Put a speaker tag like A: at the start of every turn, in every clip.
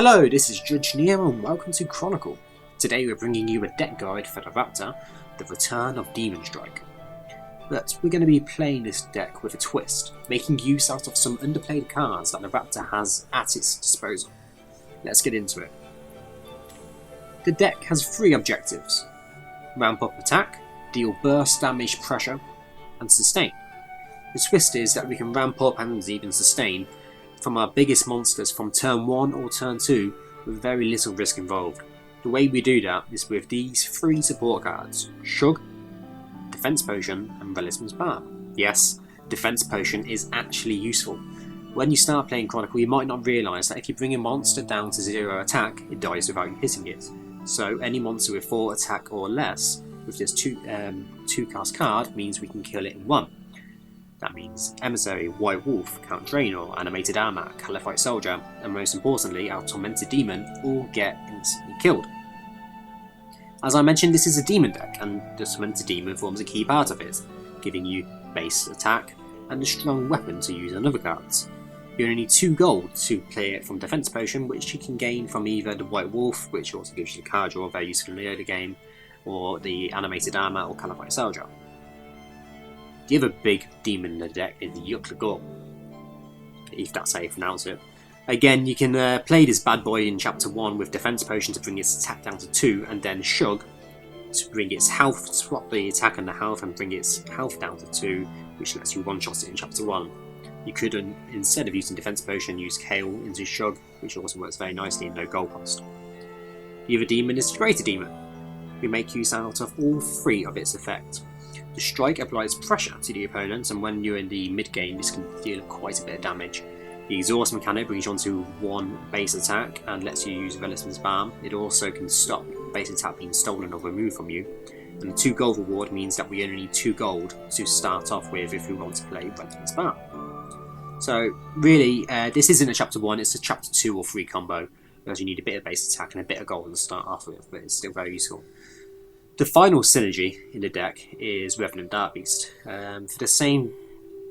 A: Hello, this is Judge Neo and welcome to Chronicle. Today we're bringing you a deck guide for the Raptor, the Return of Demon Strike. But we're going to be playing this deck with a twist, making use out of some underplayed cards that the Raptor has at its disposal. Let's get into it. The deck has 3 objectives: ramp up attack, deal burst damage, pressure, and sustain. The twist is that we can ramp up and even sustain from our biggest monsters from turn 1 or turn 2 with very little risk involved. The way we do that is with these 3 support cards: Shug, Defense Potion, and Relisman's Balm. Yes, Defense Potion is actually useful. When you start playing Chronicle, you might not realise that if you bring a monster down to 0 attack, it dies without you hitting it. So any monster with 4 attack or less with this 2 cast card means we can kill it in 1. That means Emissary, White Wolf, Count Draenor, Animated Armor, Caliphite Soldier, and most importantly, our Tormented Demon all get instantly killed. As I mentioned, this is a demon deck, and the Tormented Demon forms a key part of it, giving you base attack and a strong weapon to use on other cards. You only need 2 gold to play it from Defense Potion, which you can gain from either the White Wolf, which also gives you the card draw, very useful in the early game, or the Animated Armor or Caliphite Soldier. The other big demon in the deck is Yk'Lagor, if that's how you pronounce it. Again, you can play this bad boy in Chapter 1 with Defense Potion to bring its attack down to 2, and then Shug to bring its health, swap the attack and the health and bring its health down to 2, which lets you one-shot it in Chapter 1. You could, instead of using Defense Potion, use Kale into Shug, which also works very nicely in no gold cost. The other demon is the Greater Demon. We make use out of all 3 of its effects. The strike applies pressure to the opponent, and when you're in the mid-game this can deal quite a bit of damage. The exhaust mechanic brings you onto 1 base attack and lets you use Relisman's Balm. It also can stop base attack being stolen or removed from you. And the 2 gold reward means that we only need 2 gold to start off with if we want to play Relisman's Balm. So really, this isn't a Chapter 1, it's a Chapter 2 or 3 combo, because you need a bit of base attack and a bit of gold to start off with, but it's still very useful. The final synergy in the deck is Revenant Darkbeast. For the same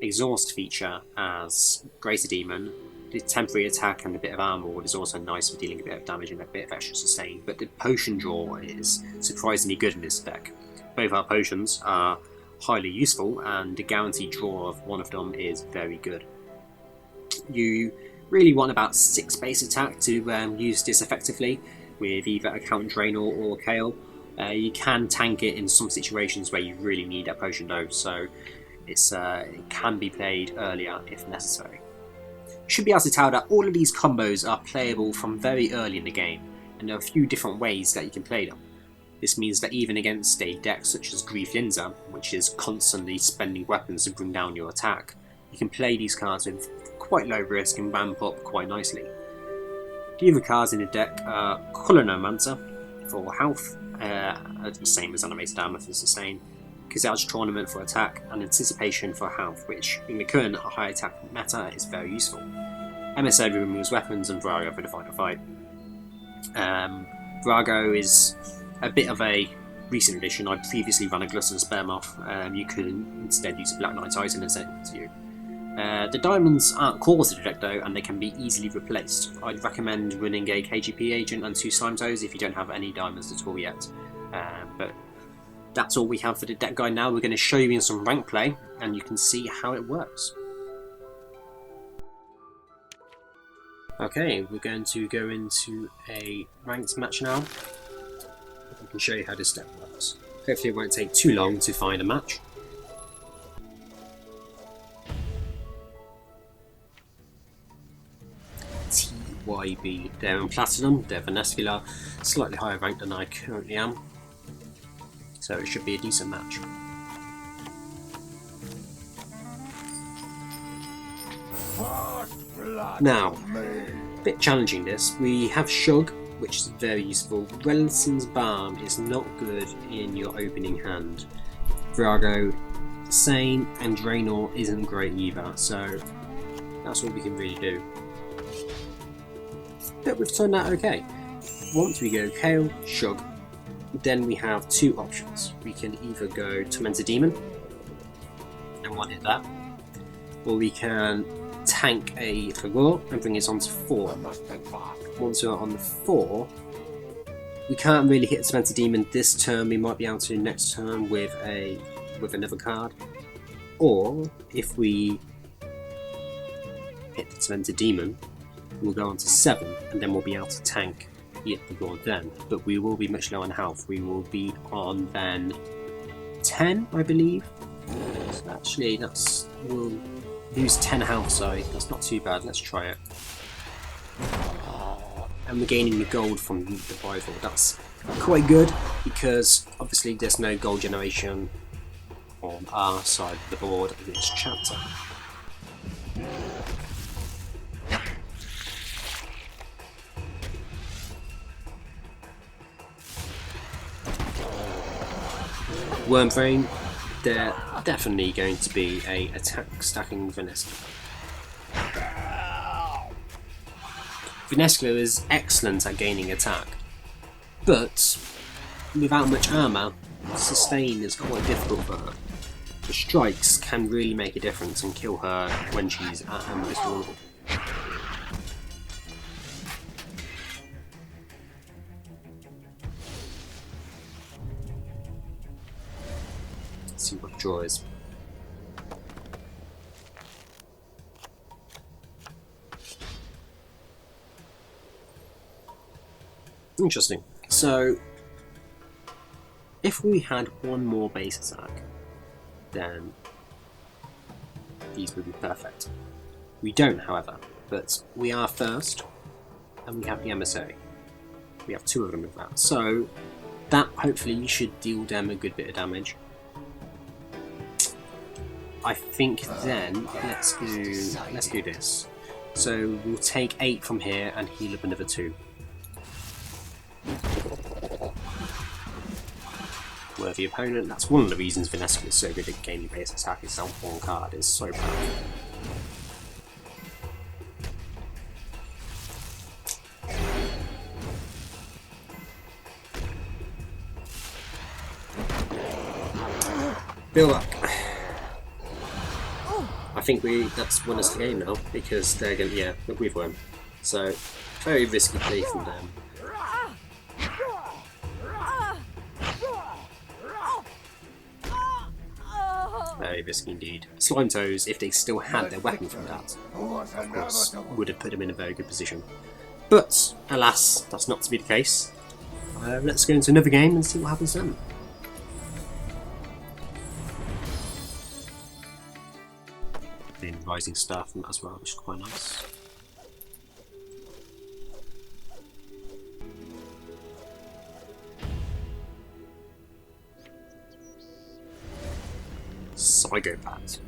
A: exhaust feature as Greater Demon, the temporary attack and a bit of armor ward is also nice for dealing a bit of damage and a bit of extra sustain, but the potion draw is surprisingly good in this deck. Both our potions are highly useful and the guaranteed draw of one of them is very good. You really want about 6 base attack to use this effectively with either a Count Draenor or Kale. You can tank it in some situations where you really need that potion dose, so it can be played earlier if necessary. You should be able to tell that all of these combos are playable from very early in the game, and there are a few different ways that you can play them. This means that even against a deck such as Grief Linza, which is constantly spending weapons to bring down your attack, you can play these cards with quite low risk and ramp up quite nicely. The other cards in the deck are Colonnomancer for health, the same as Animated Armor for sustain, Kazaj Tournament for attack, and Anticipation for health, which in the current high attack meta is very useful. Emissary removes weapons, and Virago for the final fight. Virago is a bit of a recent addition. I previously ran a Gluttonous Behemoth. You could instead use a Black Knight Titan and send it to you. The diamonds aren't core to the deck though, and they can be easily replaced. I'd recommend running a KGP agent and 2 Slime Toes if you don't have any diamonds at all yet. But that's all we have for the deck guide now. We're going to show you in some rank play, and you can see how it works. Okay, we're going to go into a ranked match now. I can show you how this deck works. Hopefully it won't take too long to find a match. YB. They're in Platinum, they're Venescula, slightly higher ranked than I currently am, so it should be a decent match. Now, a bit challenging this. We have Shug, which is very useful. Relisman's Balm is not good in your opening hand. Virago, the same, and Draenor isn't great either, so that's all we can really do. But we've turned out okay. Once we go Kale, Shug, then we have 2 options. We can either go Tormented Demon and 1-hit that, or we can tank a Yk'Lagor and bring it on to 4. Once we're on the 4, we can't really hit the Tormented Demon this turn. We might be able to next turn with another card, or if we hit the Tormented Demon, we'll go on to 7, and then we'll be able to tank the Yk'Lagor then. But we will be much lower in health. We will be on then 10, I believe. So actually, we'll lose 10 health. Sorry, that's not too bad. Let's try it. And we're gaining the gold from the rival. That's quite good because obviously there's no gold generation on our side of the board in this chapter. Wormbrain, they're definitely going to be a attack stacking Vinescula. Vinescula is excellent at gaining attack, but without much armour, sustain is quite difficult for her. The strikes can really make a difference and kill her when she's at her most vulnerable. Let's see what draw is. Interesting. So, if we had one more base attack, then these would be perfect. We don't, however, but we are first, and we have the Emissary. We have 2 of them with that. So, that hopefully should deal them a good bit of damage. I think then, let's do this. So, we'll take 8 from here and heal up another 2. Worthy opponent. That's one of the reasons Vinescula is so good at gaining base attack. Itself one card is so powerful. Build up. I think that's won us the game now because they're going. Yeah, we've won. So very risky play from them. Very risky indeed. Slime Toes, if they still had their weapon from that, of course, would have put them in a very good position. But, alas, that's not to be the case. Let's go into another game and see what happens then. The Rising Star from that as well, which is quite nice. Psychopath.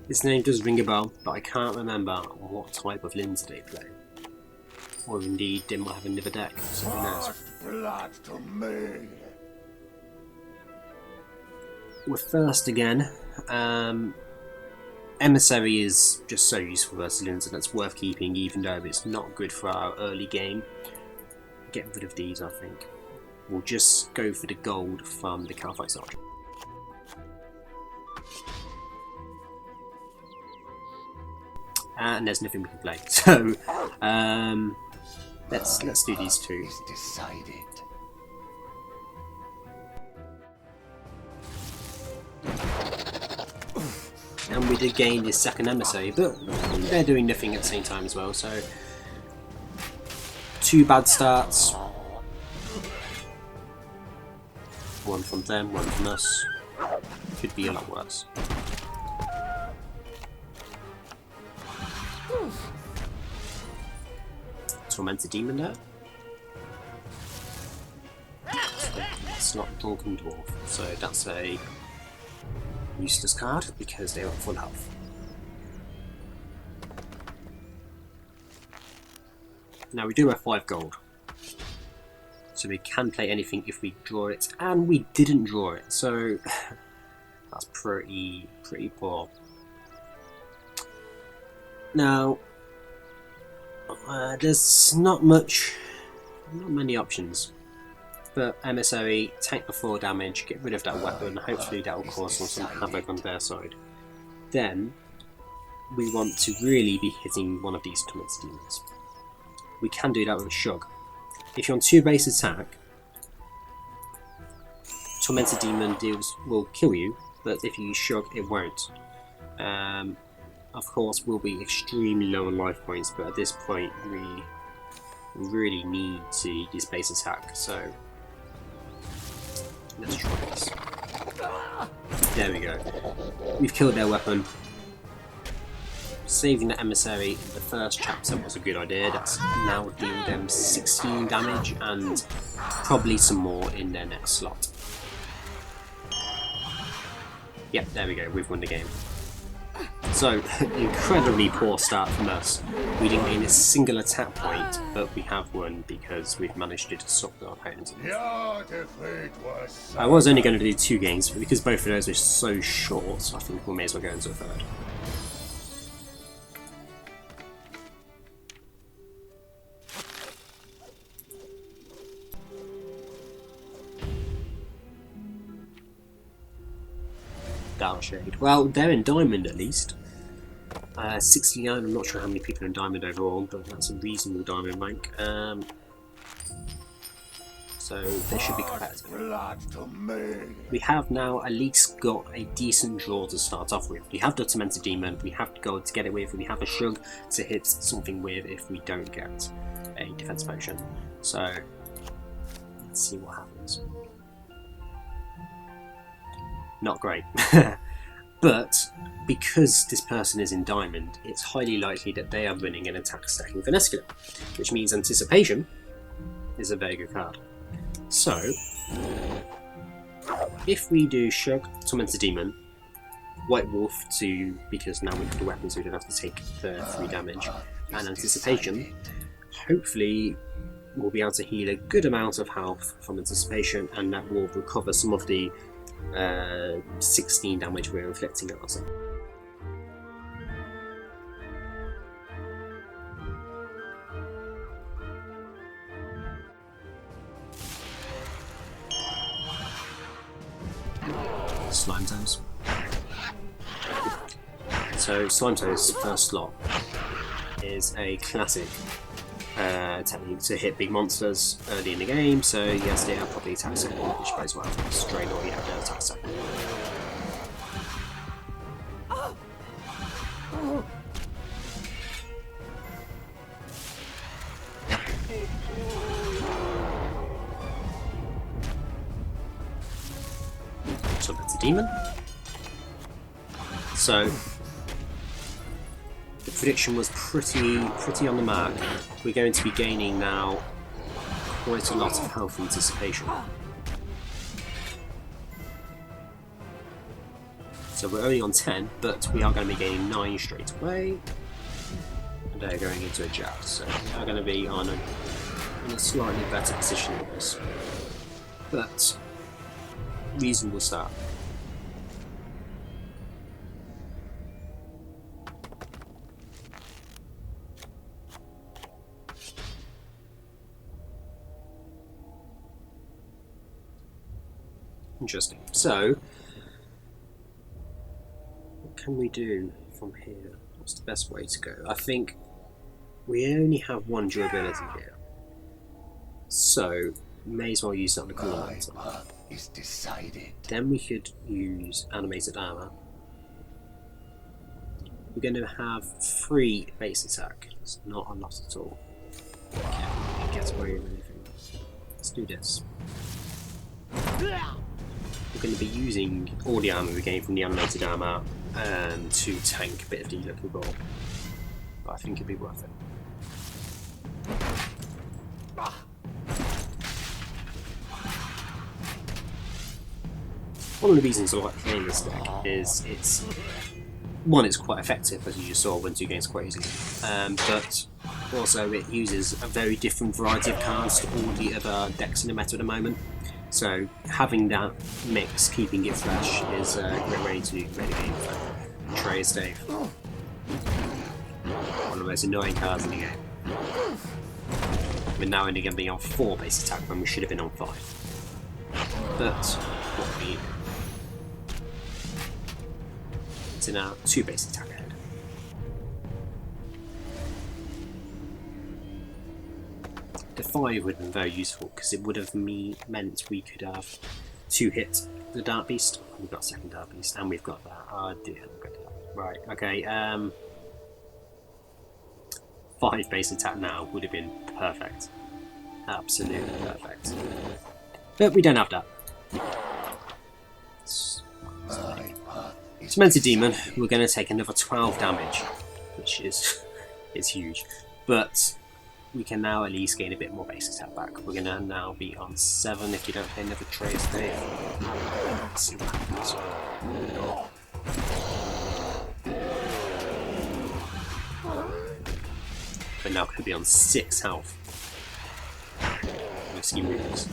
A: This name does ring a bell, but I can't remember what type of lens they play. Or indeed, they might have another deck, so who knows. We're first again. Emissary is just so useful versus Linz, and it's worth keeping even though it's not good for our early game. Get rid of these, I think. We'll just go for the gold from the Calphite Sergeant. And there's nothing we can play. So let's do these 2. And we did gain this second Emissary, but they're doing nothing at the same time as well. So 2 bad starts. 1 from them, 1 from us. Could be a lot worse. Tormented Demon there. It's not Drunken Dwarf, so that's a useless card because they are full health. Now we do have 5 gold, so we can play anything if we draw it, and we didn't draw it, so that's pretty poor. Now there's not many options, but Emissary, tank before damage, get rid of that weapon, hopefully that will cause some havoc on their side. Then we want to really be hitting one of these tormented demons. We can do that with a shrug. If you're on 2 base attack, tormented demon will kill you, but if you shrug, it won't. Of course, we'll be extremely low on life points, but at this point, we really need to use base attack. So let's try this. There we go. We've killed their weapon. Saving the emissary in the first chapter was a good idea. That's now dealing them 16 damage and probably some more in their next slot. Yep, there we go, we've won the game. So, incredibly poor start from us. We didn't gain a single attack point, but we have won because we've managed to disrupt our opponents. I was only going to do 2 games, but because both of those are so short, I think we may as well go into a third. Shade. Well, they're in Diamond at least. 69, I'm not sure how many people are in Diamond overall, but that's a reasonable Diamond rank. So they should be competitive. We have now at least got a decent draw to start off with. We have the Tormented Demon, we have Gold to get it with, we have a Shrug to hit something with if we don't get a defense potion. So let's see what happens. Not great. But because this person is in Diamond, it's highly likely that they are running an attack stacking Vernacular, which means Anticipation is a very good card. So, if we do Shrug, Tormented Demon, White Wolf because now we have the weapon so we don't have to take the 3 damage, and Anticipation, hopefully we'll be able to heal a good amount of health from Anticipation, and that will recover some of the 16 damage we're inflicting at ourselves. Slime Toes. So Slime Toes' first slot is a classic technique to hit big monsters early in the game, so yes, they have probably attack second, which plays well. Strain already have their attack second. So that's a demon. So the prediction was pretty on the mark. We're going to be gaining now quite a lot of health Anticipation. So we're only on 10, but we are going to be gaining 9 straight away. And they're going into a jab, so they're going to be on in a slightly better position than us. But reasonable start. Interesting. So, what can we do from here? What's the best way to go? I think we only have 1 durability here, so may as well use that on the corner later.
B: Is decided.
A: Then we could use animated armor. We're going to have 3 base attack. It's not a lot at all. Can't get away with anything. Let's do this. We're going to be using all the armor we gain from the animated armor to tank a bit of the Yk'Lagor, but I think it'd be worth it. One of the reasons I like playing this deck is it's quite effective, as you just saw, when 2 games quite easily, but also it uses a very different variety of cards to all the other decks in the meta at the moment. So having that mix, keeping it fresh, is a great way to make the game fun. Trey's Dave. One of the most annoying cards in the game. We're now only going to be on 4 base attack when we should have been on 5. But what we need. It's now 2 base attack ahead. the 5 would have been very useful because it would have meant we could have 2 hit the Dark Beast. We've got a second Dark Beast and we've got that. Oh dear, look at that. Right, okay, 5 base attack now would have been perfect. Absolutely perfect. But we don't have that. Cemented Demon, we're going to take another 12 damage, which is huge. But we can now at least gain a bit more base attack back. We're going to now be on 7 if you don't play another trade today. Let's see what happens. We're now going to be on 6 health. Risky moves.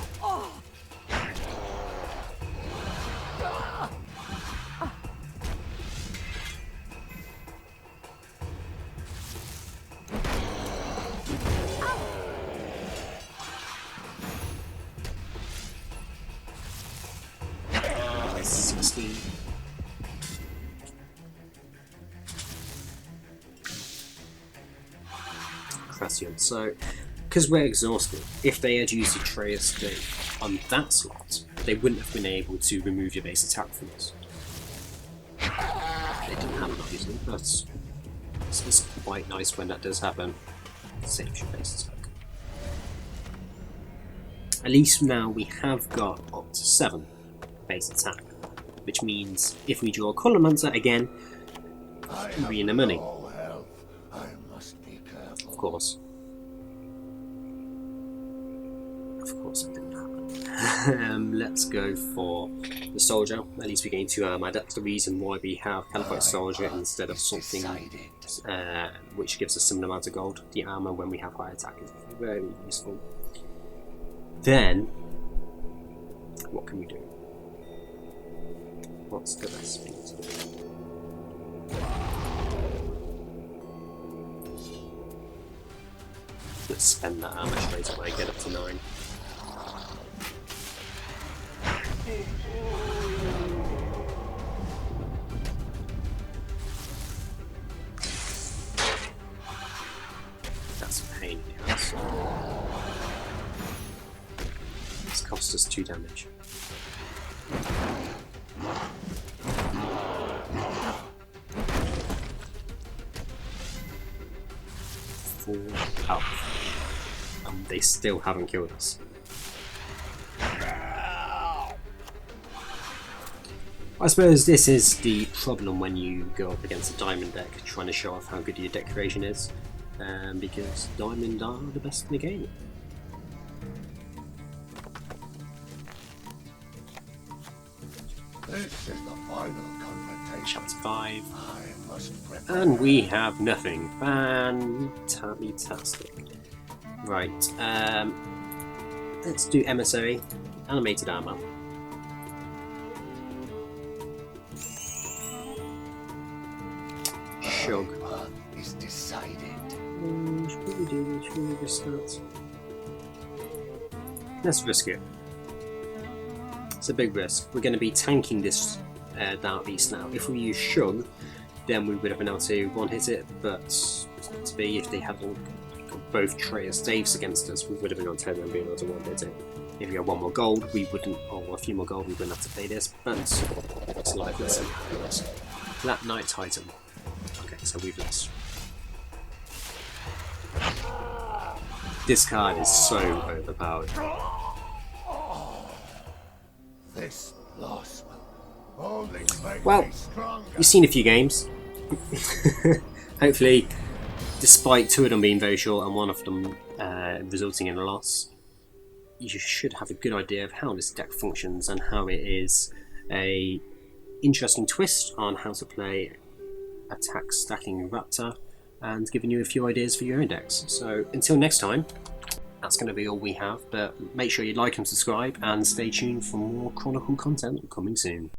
A: So, because we're exhausted, if they had used Atreus State on that slot, they wouldn't have been able to remove your base attack from us. They didn't have it, obviously, but it's quite nice when that does happen. Saves your base attack. At least now we have got up to 7 base attack, which means if we draw a Colormancer again, we'll be in the money. Of course. Of course it didn't happen. Let's go for the soldier. At least we gain 2 armor. That's the reason why we have Caliphate Soldier instead of something which gives us similar amount of gold. The armor when we have high attack is very useful. Then, what can we do? What's the best thing to do? Let's spend that armor straight away, get up to 9. That's a pain in the ass. This cost us 2 damage. They still haven't killed us. I suppose this is the problem when you go up against a diamond deck, trying to show off how good your decoration is, because diamond are the best in the game.
B: This is the final confrontation.
A: Chapter 5. And we have nothing. Fantastic. Right, let's do Emissary, Animated Armor. Shug.
B: Is decided.
A: Should we do this? Should we risk that? Let's risk it. It's a big risk. We're going to be tanking this Dark Beast now. If we use Shug, then we would have been able to one-hit it, but to be if they hadn't both Atreus Daves against us, we would have been on 10 and been able to one-hit it. If we had 1 more gold, we wouldn't, or a few more gold, we wouldn't have to play this, but it's life lesson. That Knight Titan. Okay, so we've lost. This card is so overpowered.
B: This loss will only make
A: Well,
B: me stronger.
A: you've seen a few games. Hopefully, despite 2 of them being very short and 1 of them resulting in a loss, you should have a good idea of how this deck functions and how it is a interesting twist on how to play attack stacking Raptor, and giving you a few ideas for your own decks. So until next time, that's going to be all we have, but make sure you like and subscribe and stay tuned for more Chronicle content coming soon.